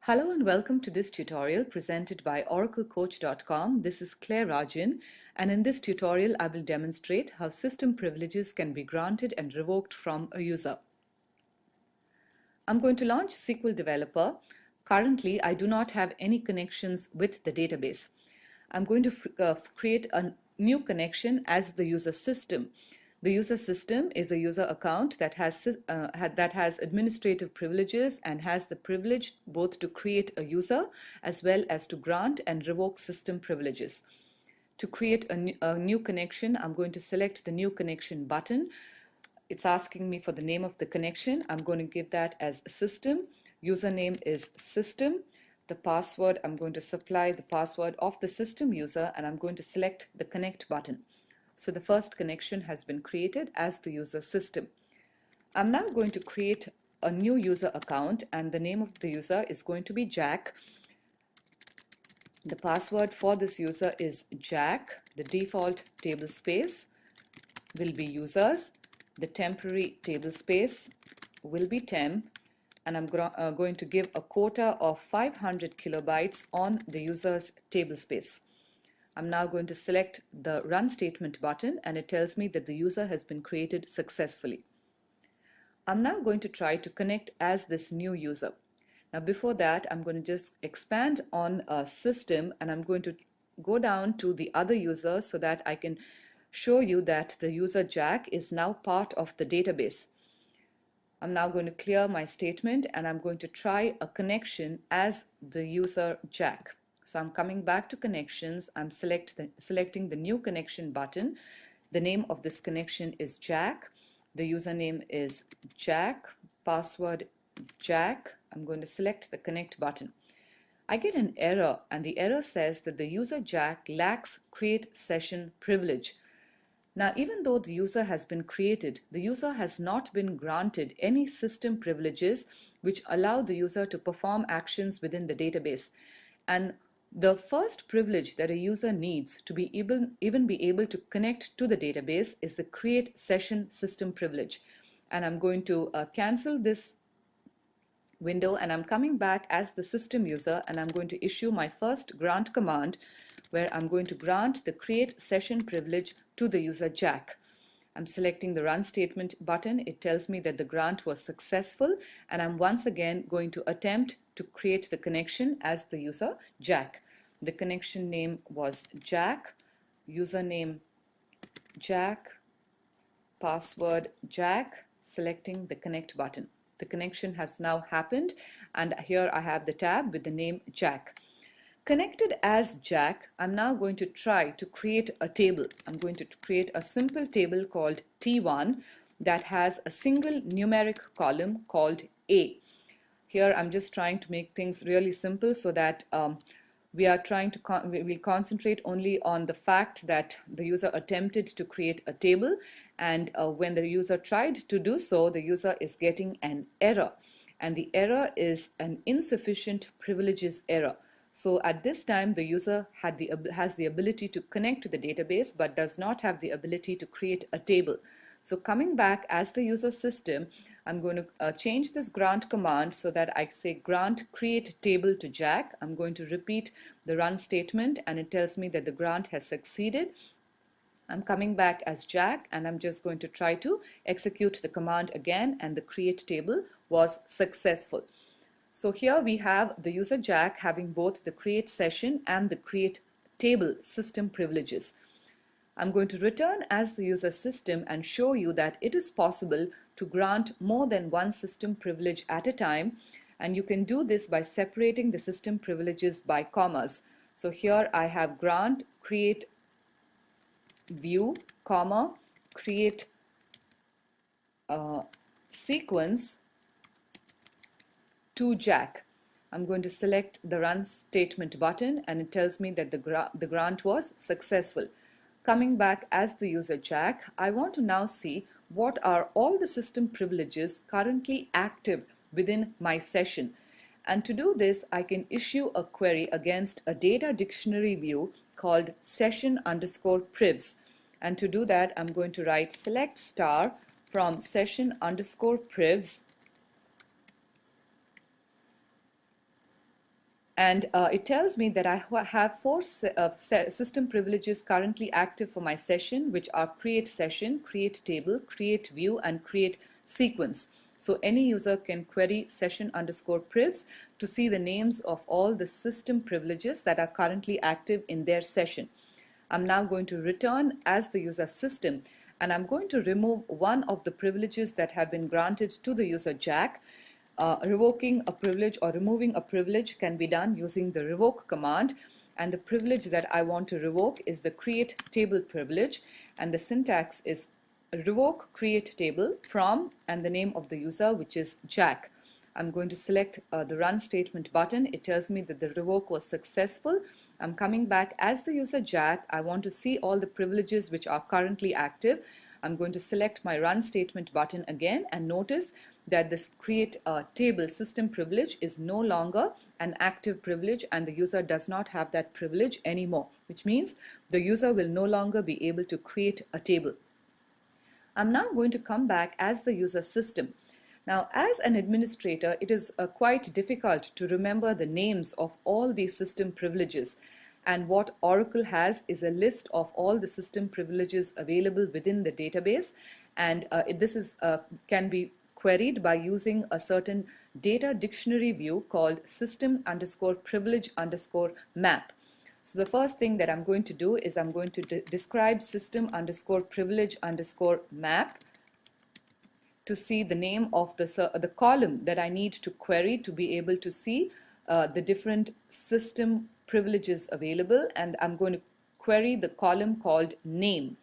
Hello and welcome to this tutorial presented by oraclecoach.com. This is Claire Rajan, and in this tutorial I will demonstrate how system privileges can be granted and revoked from a user. I'm going to launch SQL Developer. Currently I do not have any connections with the database. I'm going to create a new connection as the user system. The user system is a user account that has administrative privileges and has the privilege both to create a user as well as to grant and revoke system privileges. To create a new connection, I'm going to select the new connection button. It's asking me for the name of the connection. I'm going to give that as system. Username is system. The password, I'm going to supply the password of the system user, and I'm going to select the connect button. So the first connection has been created as the user system. I'm now going to create a new user account, and the name of the user is going to be Jack. The password for this user is Jack. The default table space will be users. The temporary table space will be temp, and I'm going to give a quota of 500 kilobytes on the user's table space. I'm now going to select the Run Statement button, and it tells me that the user has been created successfully. I'm now going to try to connect as this new user. Now before that, I'm going to just expand on a system, and I'm going to go down to the other users so that I can show you that the user Jack is now part of the database. I'm now going to clear my statement, and I'm going to try a connection as the user Jack. So I'm coming back to connections. I'm selecting the new connection button. The name of this connection is Jack. The username is Jack. Password Jack. I'm going to select the connect button. I get an error, and the error says that the user Jack lacks create session privilege. Now, even though the user has been created, the user has not been granted any system privileges which allow the user to perform actions within the database. And the first privilege that a user needs to be even be able to connect to the database is the create session system privilege. And I'm going to cancel this window, and I'm coming back as the system user, and I'm going to issue my first grant command where I'm going to grant the create session privilege to the user Jack. I'm selecting the run statement button. It tells me that the grant was successful, and I'm once again going to attempt to create the connection as the user Jack. The connection name was Jack, username Jack, password Jack, selecting the connect button. The connection has now happened, and here I have the tab with the name Jack. Connected as Jack, I'm now going to try to create a table. I'm going to create a simple table called T1 that has a single numeric column called A. Here I'm just trying to make things really simple so that we'll concentrate only on the fact that the user attempted to create a table, and when the user tried to do so, the user is getting an error, and the error is an insufficient privileges error. So at this time, the user has the ability to connect to the database but does not have the ability to create a table. So coming back as the user system, I'm going to change this grant command so that I say grant create table to Jack. I'm going to repeat the run statement, and it tells me that the grant has succeeded. I'm coming back as Jack, and I'm just going to try to execute the command again, and the create table was successful. So here we have the user Jack having both the create session and the create table system privileges. I'm going to return as the user system and show you that it is possible to grant more than one system privilege at a time, and you can do this by separating the system privileges by commas. So here I have grant create view, comma, create sequence to Jack. I'm going to select the run statement button, and it tells me that the grant was successful. Coming back as the user Jack, I want to now see what are all the system privileges currently active within my session. And to do this, I can issue a query against a data dictionary view called session_privs. And to do that, I'm going to write select star from session_privs And it tells me that I have four system privileges currently active for my session, which are create session, create table, create view, and create sequence. So any user can query session underscore privs to see the names of all the system privileges that are currently active in their session. I'm now going to return as the user system, and I'm going to remove one of the privileges that have been granted to the user Jack. Revoking a privilege or removing a privilege can be done using the revoke command, and the privilege that I want to revoke is the create table privilege, and the syntax is revoke create table from and the name of the user, which is Jack. I'm going to select the run statement button. It tells me that the revoke was successful. I'm coming back as the user Jack. I want to see all the privileges which are currently active. I'm going to select my run statement button again, and notice that this create table system privilege is no longer an active privilege, and the user does not have that privilege anymore, which means the user will no longer be able to create a table. I'm now going to come back as the user system. Now, as an administrator, it is quite difficult to remember the names of all these system privileges. And what Oracle has is a list of all the system privileges available within the database. And this can be queried by using a certain data dictionary view called system underscore privilege underscore map. So the first thing that I'm going to do is I'm going to describe system underscore privilege underscore map to see the name of the column that I need to query to be able to see the different system privileges available, and I'm going to query the column called name.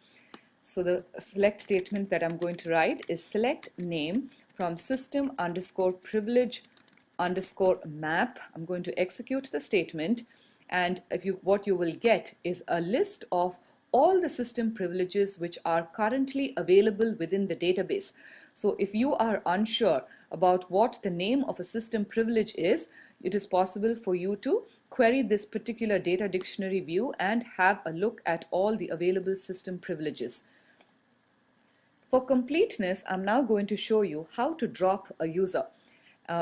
So the select statement that I'm going to write is select name from system underscore privilege underscore map. I'm going to execute the statement, and what you will get is a list of all the system privileges which are currently available within the database. So if you are unsure about what the name of a system privilege is, it is possible for you to query this particular data dictionary view and have a look at all the available system privileges. For completeness, I'm now going to show you how to drop a user.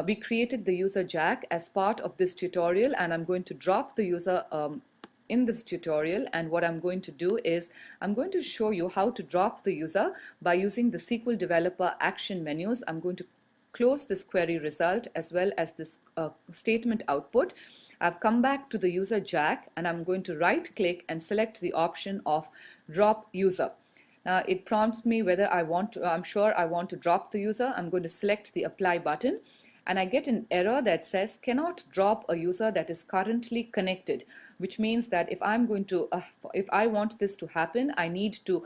We created the user Jack as part of this tutorial, and I'm going to drop the user in this tutorial. And what I'm going to do is I'm going to show you how to drop the user by using the SQL developer action menus. I'm going to close this query result as well as this statement output. I've come back to the user Jack, and I'm going to right click and select the option of drop user. Now it prompts me whether I'm sure I want to drop the user. I'm going to select the apply button, and I get an error that says cannot drop a user that is currently connected, which means that if I want this to happen, I need to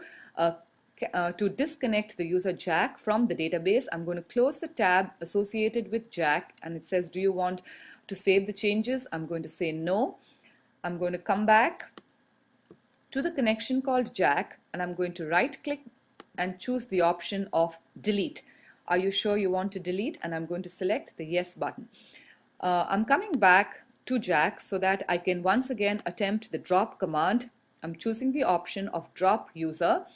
disconnect the user Jack from the database. I'm going to close the tab associated with Jack, and it says, do you want to save the changes? I'm going to say no. I'm going to come back to the connection called Jack, and I'm going to right click and choose the option of delete. Are you sure you want to delete? And I'm going to select the yes button. I'm coming back to Jack so that I can once again attempt the drop command. I'm choosing the option of drop user,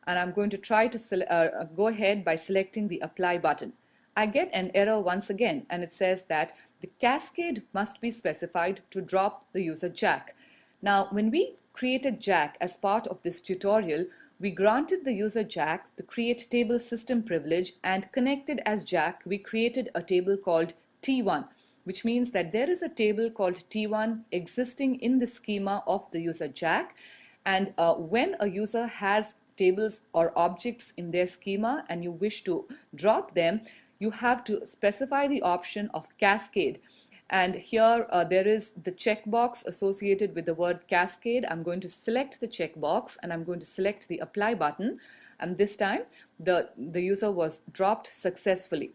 and I'm going to try to go ahead by selecting the apply button. I get an error once again, and it says that the cascade must be specified to drop the user Jack. Now, when we created Jack as part of this tutorial, we granted the user Jack the create table system privilege, and connected as Jack, we created a table called T1, which means that there is a table called T1 existing in the schema of the user Jack. And when a user has tables or objects in their schema and you wish to drop them, you have to specify the option of cascade. And here there is the checkbox associated with the word cascade. I'm going to select the checkbox, and I'm going to select the apply button, and this time the user was dropped successfully.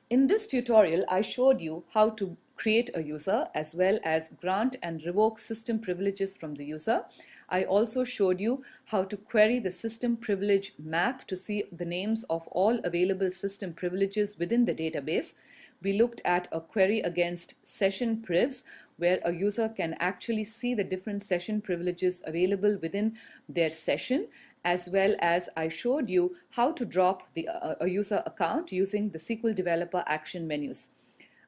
In this tutorial, I showed you how to create a user as well as grant and revoke system privileges from the user. I also showed you how to query the system privilege map to see the names of all available system privileges within the database. We looked at a query against session privs, where a user can actually see the different session privileges available within their session, as well as I showed you how to drop a user account using the SQL developer action menus.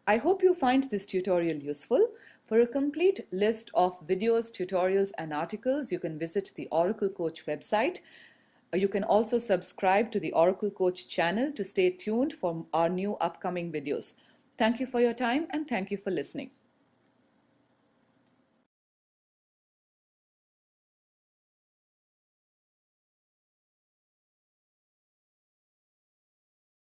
I hope you find this tutorial useful. For a complete list of videos, tutorials, and articles, you can visit the Oracle Coach website. You can also subscribe to the Oracle Coach channel to stay tuned for our new upcoming videos. Thank you for your time and thank you for listening.